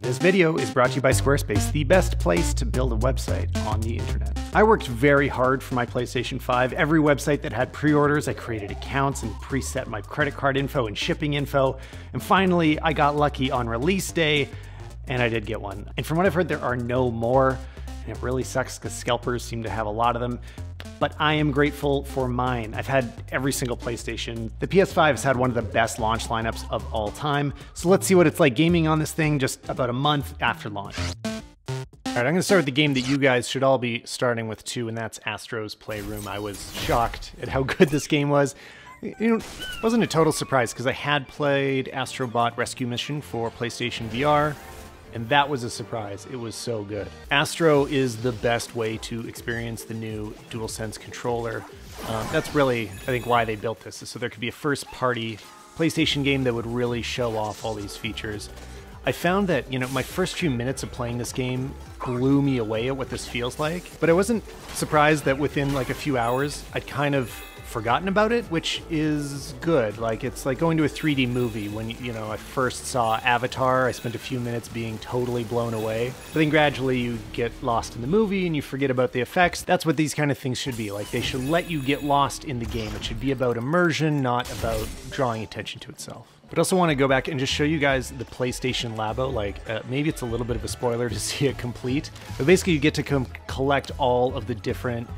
This video is brought to you by Squarespace, the best place to build a website on the internet. I worked very hard for my PlayStation 5. Every website that had pre-orders, I created accounts and preset my credit card info and shipping info. And finally, I got lucky on release day, and I did get one. And from what I've heard, there are no more. And it really sucks because scalpers seem to have a lot of them. But I am grateful for mine. I've had every single PlayStation. The PS5 has had one of the best launch lineups of all time. So let's see what it's like gaming on this thing just about a month after launch. All right, I'm gonna start with the game that you guys should all be starting with too, and that's Astros Playroom. I was shocked at how good this game was. You know, it wasn't a total surprise because I had played Astrobot Rescue Mission for PlayStation VR, and that was a surprise. It was so good. Astro is the best way to experience the new DualSense controller. That's really, I think, why they built this, is so there could be a first-party PlayStation game that would really show off all these features. I found that, you know, my first few minutes of playing this game blew me away at what this feels like, but I wasn't surprised that within like a few hours, I'd kind of forgotten about it, which is good. Like, it's like going to a 3D movie. When, you know, I first saw Avatar, I spent a few minutes being totally blown away. But then gradually you get lost in the movie and you forget about the effects. That's what these kind of things should be. Like, they should let you get lost in the game. It should be about immersion, not about drawing attention to itself. But I also want to go back and just show you guys the PlayStation Labo. Like, maybe it's a little bit of a spoiler to see it complete, but basically you get to collect all of the different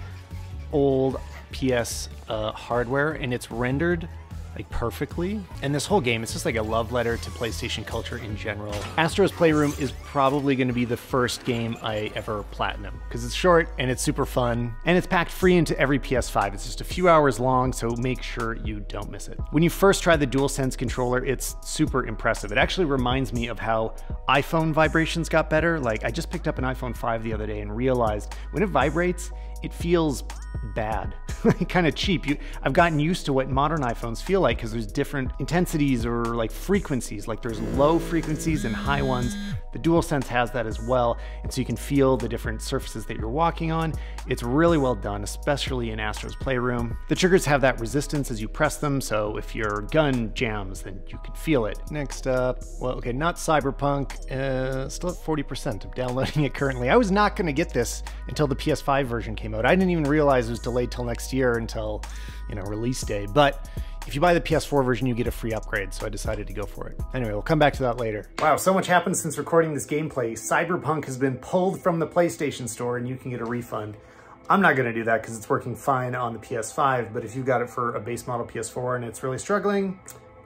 old PS hardware, and it's rendered like perfectly. And this whole game, it's just like a love letter to PlayStation culture in general. Astros Playroom is probably going to be the first game I ever platinum because it's short and it's super fun, and it's packed free into every PS5. It's just a few hours long, so make sure you don't miss it. When you first try the DualSense controller, it's super impressive. It actually reminds me of how iPhone vibrations got better. Like, I just picked up an iPhone 5 the other day and realized when it vibrates, it feels bad, kind of cheap. I've gotten used to what modern iPhones feel like because there's different intensities or like frequencies. Like, there's low frequencies and high ones. The DualSense has that as well, and so you can feel the different surfaces that you're walking on. It's really well done, especially in Astro's Playroom. The triggers have that resistance as you press them, so if your gun jams, then you can feel it. Next up, well, okay, not Cyberpunk, still at 40%. I'm downloading it currently. I was not going to get this until the PS5 version came out. I didn't even realize it was delayed till next year until, you know, release day. But if you buy the PS4 version, you get a free upgrade, so I decided to go for it. Anyway, we'll come back to that later. Wow, so much happened since recording this gameplay. Cyberpunk has been pulled from the PlayStation Store and you can get a refund. I'm not gonna do that because it's working fine on the PS5, but if you got it for a base model PS4 and it's really struggling,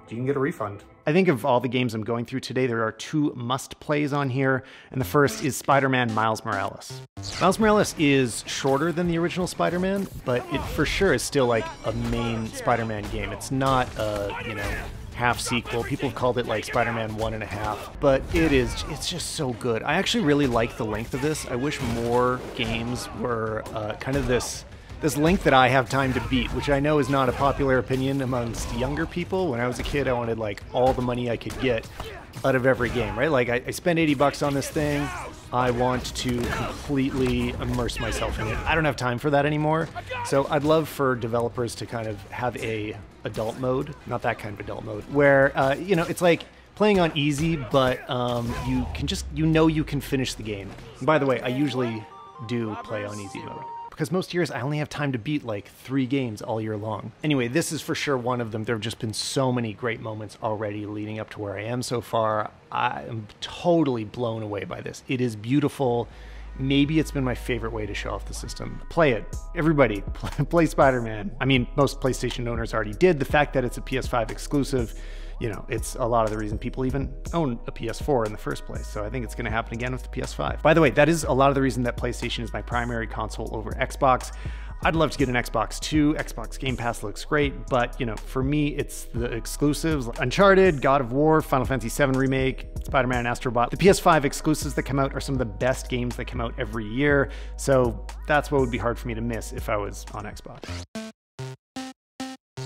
you can get a refund. I think of all the games I'm going through today, there are two must-plays on here, and the first is Spider-Man Miles Morales. Miles Morales is shorter than the original Spider-Man, but it for sure is still like a main Spider-Man game. It's not a, you know, half sequel. People have called it like Spider-Man 1.5, but it's just so good. I actually really like the length of this. I wish more games were kind of this length that I have time to beat, which I know is not a popular opinion amongst younger people. When I was a kid, I wanted like all the money I could get out of every game, right? Like, I spent 80 bucks on this thing. I want to completely immerse myself in it. I don't have time for that anymore. So I'd love for developers to kind of have a adult mode, not that kind of adult mode, where, you know, it's like playing on easy, but you can just, you know, you can finish the game. And by the way, I usually do play on easy mode, because most years I only have time to beat like 3 games all year long. Anyway, this is for sure one of them. There have just been so many great moments already leading up to where I am so far. I am totally blown away by this. It is beautiful. Maybe it's been my favorite way to show off the system. Play it. Everybody, play Spider-Man. I mean, most PlayStation owners already did. The fact that it's a PS5 exclusive, you know, it's a lot of the reason people even own a PS4 in the first place. So I think it's going to happen again with the PS5. By the way, that is a lot of the reason that PlayStation is my primary console over Xbox. I'd love to get an Xbox too. Xbox Game Pass looks great, but, you know, for me, it's the exclusives: Uncharted, God of War, Final Fantasy VII Remake, Spider-Man, Astrobot. The PS5 exclusives that come out are some of the best games that come out every year. So that's what would be hard for me to miss if I was on Xbox.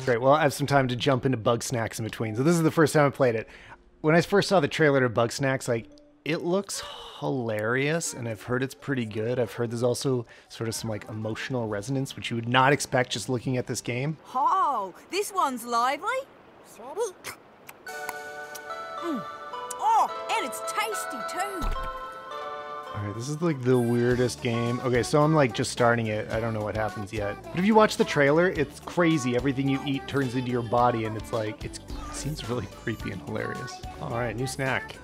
Great, well, I have some time to jump into Bug Snacks in between. So this is the first time I played it. When I first saw the trailer to Bug Snacks, like, it looks hilarious, and I've heard it's pretty good. I've heard there's also sort of some like emotional resonance, which you would not expect just looking at this game. Oh, this one's lively. Oh, And it's tasty, too. Alright, this is like the weirdest game. Okay, so I'm like just starting it. I don't know what happens yet. But if you watch the trailer, it's crazy. Everything you eat turns into your body, and it's like, it seems really creepy and hilarious. Alright, new snack.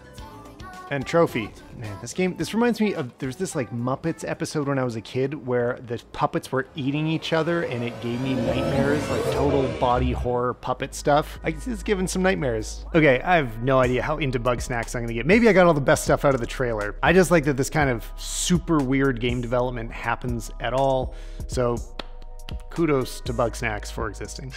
And trophy. Man, this reminds me of, there's this like Muppets episode when I was a kid where the puppets were eating each other and it gave me nightmares, like total body horror puppet stuff. It's giving some nightmares. Okay, I have no idea how into bug snacks I'm gonna get. Maybe I got all the best stuff out of the trailer. I just like that this kind of super weird game development happens at all. So kudos to bug snacks for existing.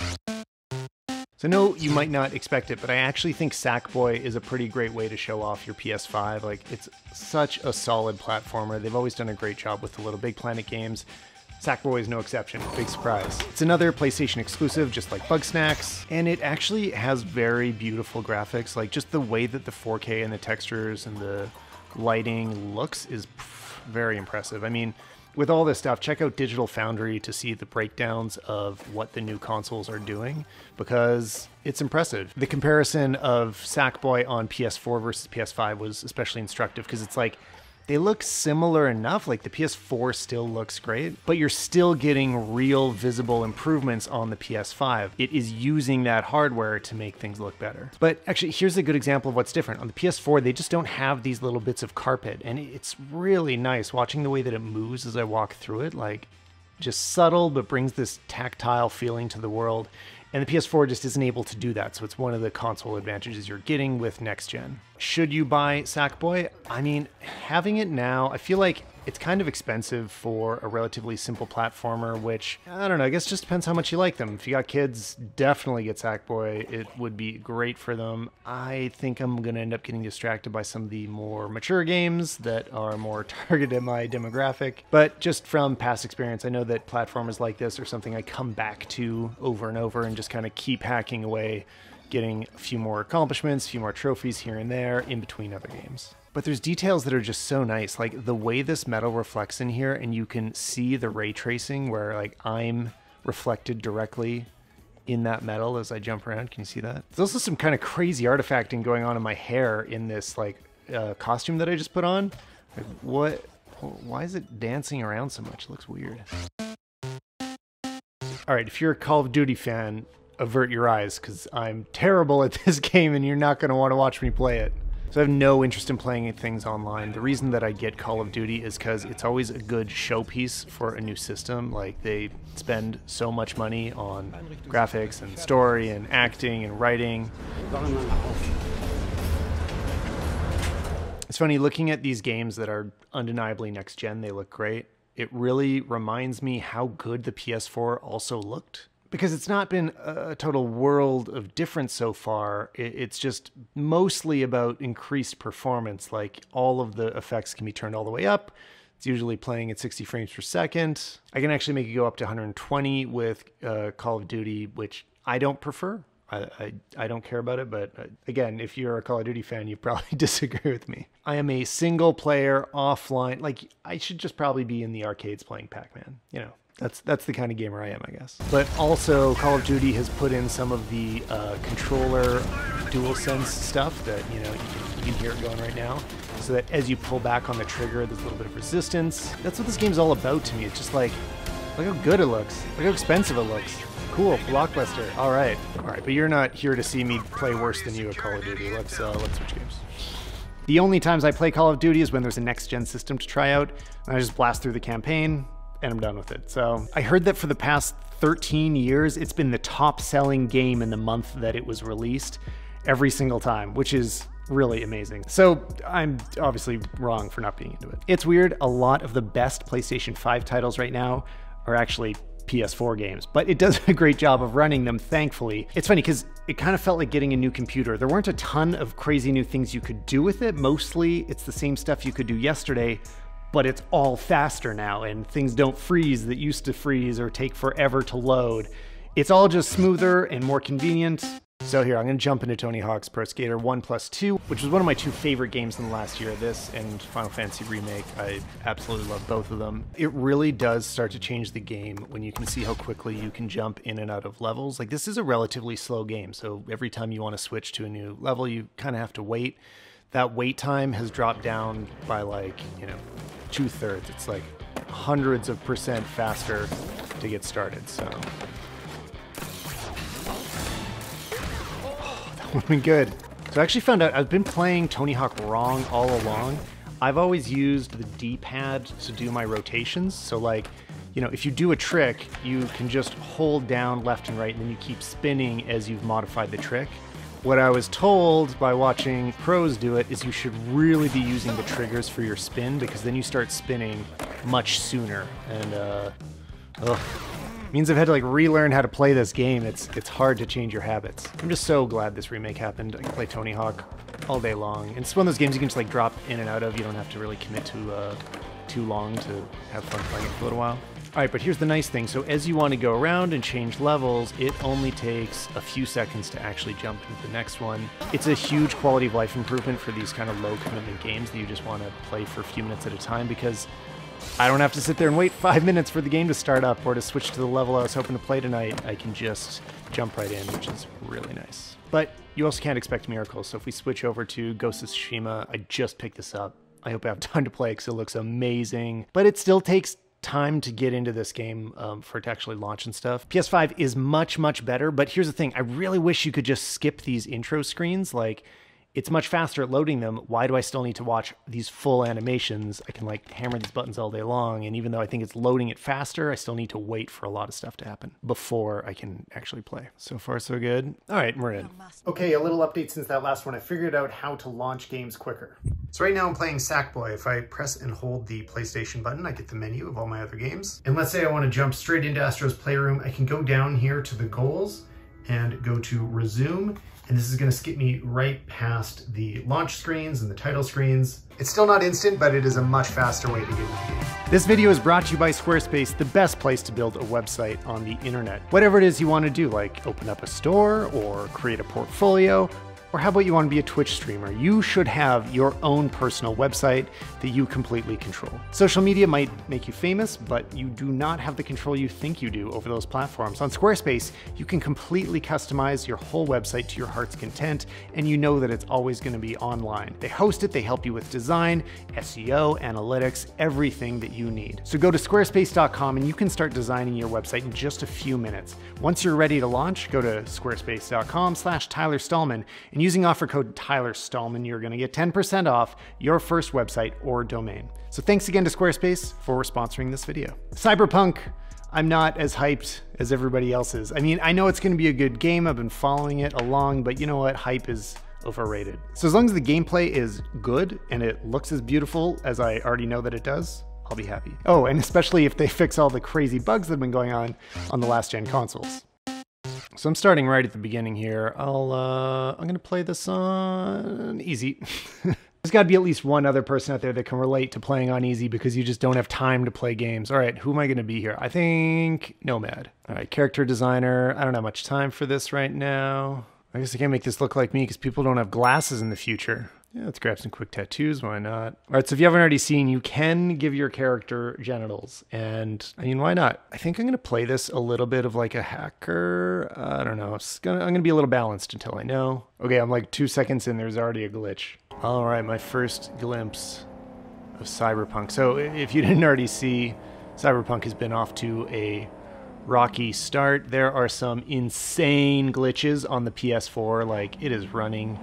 So no, you might not expect it, but I actually think Sackboy is a pretty great way to show off your PS5. Like, it's such a solid platformer. They've always done a great job with the Little Big Planet games. Sackboy is no exception. Big surprise. It's another PlayStation exclusive, just like Bugsnax, and it actually has very beautiful graphics. Like, just the way that the 4K and the textures and the lighting looks is very impressive. I mean, with all this stuff, check out Digital Foundry to see the breakdowns of what the new consoles are doing, because it's impressive. The comparison of Sackboy on PS4 versus PS5 was especially instructive, because it's like, they look similar enough. Like, the PS4 still looks great, but you're still getting real visible improvements on the PS5. It is using that hardware to make things look better. But actually, here's a good example of what's different. On the PS4, they just don't have these little bits of carpet, and it's really nice watching the way that it moves as I walk through it. Like, just subtle, but brings this tactile feeling to the world. And the PS4 just isn't able to do that, so it's one of the console advantages you're getting with next gen. Should you buy Sackboy? I mean, having it now, I feel like it's kind of expensive for a relatively simple platformer, which, I don't know, I guess just depends how much you like them. If you got kids, definitely get Sackboy. It would be great for them. I think I'm going to end up getting distracted by some of the more mature games that are more targeted at my demographic. But just from past experience, I know that platformers like this are something I come back to over and over and just kind of keep hacking away, getting a few more accomplishments, a few more trophies here and there in between other games. But there's details that are just so nice, like the way this metal reflects in here, and you can see the ray tracing where like I'm reflected directly in that metal as I jump around. Can you see that? There's also some kind of crazy artifacting going on in my hair in this like costume that I just put on. Like, what? Why is it dancing around so much? It looks weird. All right, if you're a Call of Duty fan, avert your eyes, because I'm terrible at this game and you're not going to want to watch me play it. So I have no interest in playing things online. The reason that I get Call of Duty is because it's always a good showpiece for a new system. Like, they spend so much money on graphics and story and acting and writing. It's funny, looking at these games that are undeniably next gen, they look great. It really reminds me how good the PS4 also looked. Because it's not been a total world of difference so far. It's just mostly about increased performance. Like, all of the effects can be turned all the way up. It's usually playing at 60 frames per second. I can actually make it go up to 120 with Call of Duty, which I don't prefer. I don't care about it, but again, if you're a Call of Duty fan, you probably disagree with me. I am a single player offline. Like, I should just probably be in the arcades playing Pac-Man, you know. That's the kind of gamer I am, I guess. But also, Call of Duty has put in some of the controller DualSense stuff that, you know, you can hear it going right now. So that as you pull back on the trigger, there's a little bit of resistance. That's what this game's all about to me. It's just like, look how good it looks. Look how expensive it looks. Cool, blockbuster. All right, but you're not here to see me play worse than you at Call of Duty. Let's switch games. The only times I play Call of Duty is when there's a next-gen system to try out, and I just blast through the campaign, and I'm done with it. So I heard that for the past 13 years, it's been the top-selling game in the month that it was released every single time, which is really amazing. So I'm obviously wrong for not being into it. It's weird, a lot of the best PlayStation 5 titles right now are actually PS4 games, but it does a great job of running them, thankfully. It's funny because it kind of felt like getting a new computer. There weren't a ton of crazy new things you could do with it. Mostly it's the same stuff you could do yesterday, but it's all faster now, and things don't freeze that used to freeze or take forever to load. It's all just smoother and more convenient. So here, I'm going to jump into Tony Hawk's Pro Skater 1+2, which was one of my two favorite games in the last year. This and Final Fantasy Remake. I absolutely love both of them. It really does start to change the game when you can see how quickly you can jump in and out of levels. Like, this is a relatively slow game, so every time you want to switch to a new level, you kind of have to wait. that wait time has dropped down by like, you know, 2/3. It's like hundreds of % faster to get started, so. Oh, that would have been good. So I actually found out I've been playing Tony Hawk wrong all along. I've always used the D-pad to do my rotations, so like, you know, if you do a trick, you can just hold down left and right, and then you keep spinning as you've modified the trick. What I was told by watching pros do it is you should really be using the triggers for your spin, because then you start spinning much sooner. And means I've had to like relearn how to play this game. It's hard to change your habits. I'm just so glad this remake happened. I can play Tony Hawk all day long. And it's one of those games you can just like drop in and out of. You don't have to really commit to too long to have fun playing it for a little while. All right, but here's the nice thing. So as you want to go around and change levels, it only takes a few seconds to actually jump into the next one. It's a huge quality of life improvement for these kind of low commitment games that you just want to play for a few minutes at a time, because I don't have to sit there and wait 5 minutes for the game to start up or to switch to the level I was hoping to play tonight. I can just jump right in, which is really nice. But you also can't expect miracles. So if we switch over to Ghost of Tsushima, I just picked this up. I hope I have time to play because it looks amazing, but it still takes time to get into this game for it to actually launch and stuff. PS5 is much, much better, but here's the thing. I really wish you could just skip these intro screens. Like, it's much faster at loading them. Why do I still need to watch these full animations? I can like hammer these buttons all day long, and even though I think it's loading it faster, I still need to wait for a lot of stuff to happen before I can actually play. So far, so good. All right, we're in. Okay, a little update since that last one. I figured out how to launch games quicker. So right now I'm playing Sackboy. If I press and hold the PlayStation button, I get the menu of all my other games. And let's say I want to jump straight into Astros Playroom. I can go down here to the goals and go to resume. And this is going to skip me right past the launch screens and the title screens. It's still not instant, but it is a much faster way to get into the game. This video is brought to you by Squarespace, the best place to build a website on the internet. Whatever it is you want to do, like open up a store or create a portfolio, or how about you want to be a Twitch streamer? You should have your own personal website that you completely control. Social media might make you famous, but you do not have the control you think you do over those platforms. On Squarespace, you can completely customize your whole website to your heart's content, and you know that it's always going to be online. They host it, they help you with design, SEO, analytics, everything that you need. So go to squarespace.com and you can start designing your website in just a few minutes. Once you're ready to launch, go to squarespace.com/Tyler Stalman, and using offer code Tyler Stalman, you're going to get 10% off your first website or domain. So thanks again to Squarespace for sponsoring this video. Cyberpunk, I'm not as hyped as everybody else is. I mean, I know it's going to be a good game. I've been following it along, but you know what? Hype is overrated. So as long as the gameplay is good and it looks as beautiful as I already know that it does, I'll be happy. Oh, and especially if they fix all the crazy bugs that have been going on the last gen consoles. So I'm starting right at the beginning here. I'm gonna play this on easy. There's gotta be at least one other person out there that can relate to playing on easy, because you just don't have time to play games. All right, who am I gonna be here? I think Nomad. All right, character designer. I don't have much time for this right now. I guess I can't make this look like me because people don't have glasses in the future. Yeah, let's grab some quick tattoos, why not? All right, so if you haven't already seen, you can give your character genitals, and I mean, why not? I think I'm gonna play this a little bit of like a hacker. I don't know, I'm gonna be a little balanced until I know. Okay, I'm like 2 seconds in, there's already a glitch. All right, my first glimpse of Cyberpunk. So if you didn't already see, Cyberpunk has been off to a rocky start. There are some insane glitches on the PS4, like it is running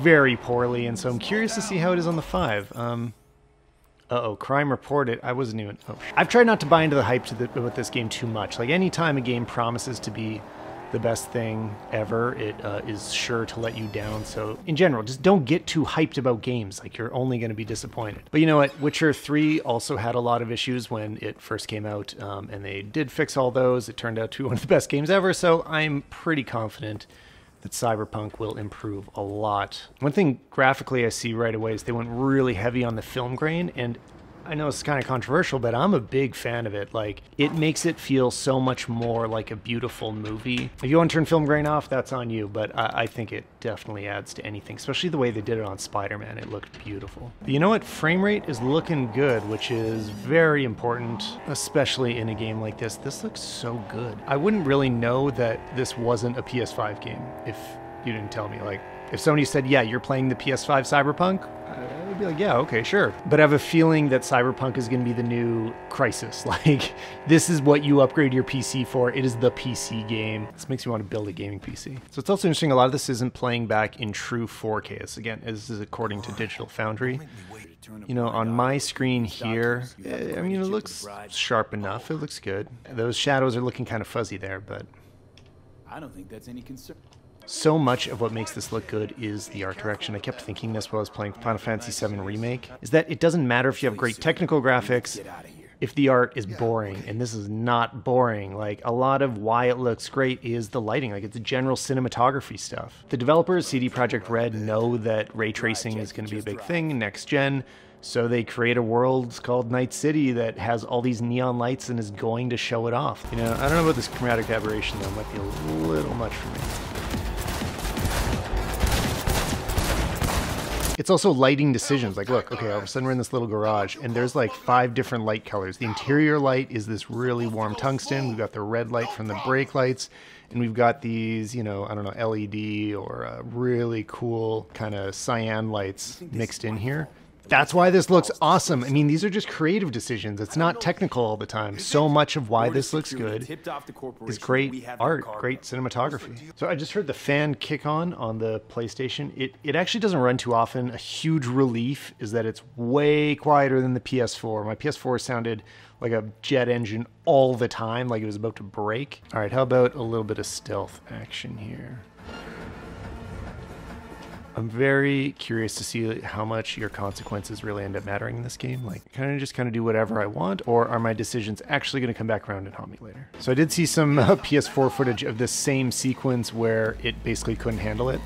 very poorly, and so I'm curious to see how it is on the 5. Uh-oh, crime reported. I wasn't even... Oh. I've tried not to buy into the hype with this game too much. Like, anytime a game promises to be the best thing ever, it is sure to let you down. So, in general, just don't get too hyped about games. Like, you're only going to be disappointed. But you know what? Witcher 3 also had a lot of issues when it first came out, and they did fix all those. It turned out to be one of the best games ever, so I'm pretty confident that Cyberpunk will improve a lot. One thing graphically I see right away is they went really heavy on the film grain, and I know it's kind of controversial, but I'm a big fan of it. Like, it makes it feel so much more like a beautiful movie. If you want to turn film grain off, that's on you, but I think it definitely adds to anything, especially the way they did it on Spiderman. It looked beautiful. But you know what? Frame rate is looking good, which is very important, especially in a game like this. This looks so good. I wouldn't really know that this wasn't a PS5 game if you didn't tell me. Like, If somebody said, yeah, you're playing the PS5 Cyberpunk, I'd be like, yeah, okay, sure. But I have a feeling that Cyberpunk is going to be the new Crisis. Like, this is what you upgrade your PC for. It is the PC game. This makes me want to build a gaming PC. So it's also interesting, a lot of this isn't playing back in true 4K. This is according to Digital Foundry. You know, on my screen here, I mean, it looks sharp enough. It looks good. Those shadows are looking kind of fuzzy there, but I don't think that's any concern. so much of what makes this look good is the art direction. I kept thinking this while I was playing Final Fantasy VII Remake, is that it doesn't matter if you have great technical graphics if the art is boring, and this is not boring. Like, a lot of why it looks great is the lighting. Like, it's general cinematography stuff. The developers, CD Projekt Red, know that ray tracing is going to be a big thing next gen, so they create a world called Night City that has all these neon lights and is going to show it off. You know, I don't know about this chromatic aberration though, it might be a little much for me. It's also lighting decisions. Like, look, okay, all of a sudden we're in this little garage, and there's like 5 different light colors. The interior light is this really warm tungsten. We've got the red light from the brake lights, and we've got these, you know, I don't know, LED or really cool kind of cyan lights mixed in here. That's why this looks awesome. I mean, these are just creative decisions. It's not technical all the time. So much of why this looks good is great art, great cinematography. So I just heard the fan kick on the PlayStation. It actually doesn't run too often. A huge relief is that it's way quieter than the PS4. My PS4 sounded like a jet engine all the time, like it was about to break. All right, how about a little bit of stealth action here? I'm very curious to see how much your consequences really end up mattering in this game. Like, can I just kind of do whatever I want, or are my decisions actually going to come back around and haunt me later? So I did see some PS4 footage of this same sequence where it basically couldn't handle it.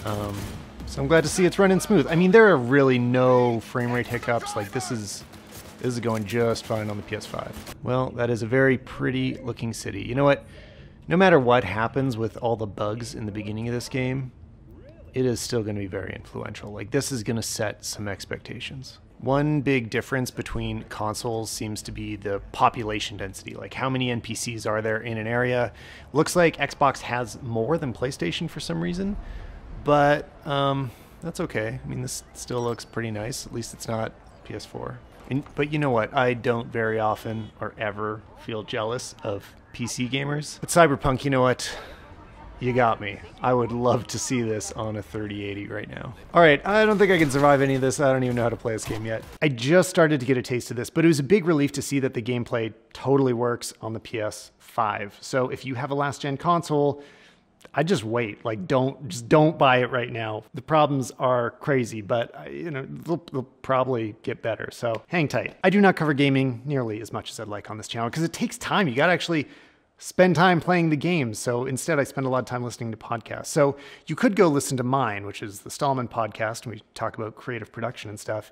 So I'm glad to see it's running smooth. I mean, there are really no frame rate hiccups. Like, this is going just fine on the PS5. Well, that is a very pretty looking city. You know what? No matter what happens with all the bugs in the beginning of this game, it is still going to be very influential. Like, this is going to set some expectations. One big difference between consoles seems to be the population density. Like, how many NPCs are there in an area? Looks like Xbox has more than PlayStation for some reason, but that's okay. I mean, this still looks pretty nice. At least it's not PS4. But you know what? I don't very often or ever feel jealous of PC gamers. But Cyberpunk, you know what? You got me. I would love to see this on a 3080 right now. All right, I don't think I can survive any of this. I don't even know how to play this game yet. I just started to get a taste of this, but it was a big relief to see that the gameplay totally works on the PS5. So if you have a last-gen console, I'd just wait. Like, don't buy it right now. The problems are crazy, but you know, they'll probably get better. So hang tight. I do not cover gaming nearly as much as I'd like on this channel because it takes time. You got to actually spend time playing the games. So instead I spend a lot of time listening to podcasts. So you could go listen to mine, which is the Stalman podcast, and we talk about creative production and stuff.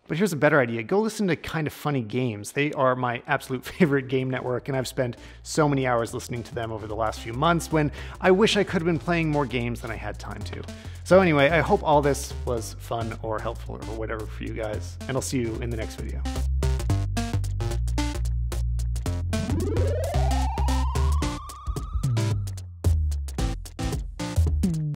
But here's a better idea. Go listen to Kind of Funny Games. They are my absolute favorite game network, and I've spent so many hours listening to them over the last few months when I wish I could have been playing more games than I had time to. So anyway, I hope all this was fun or helpful or whatever for you guys, and I'll see you in the next video.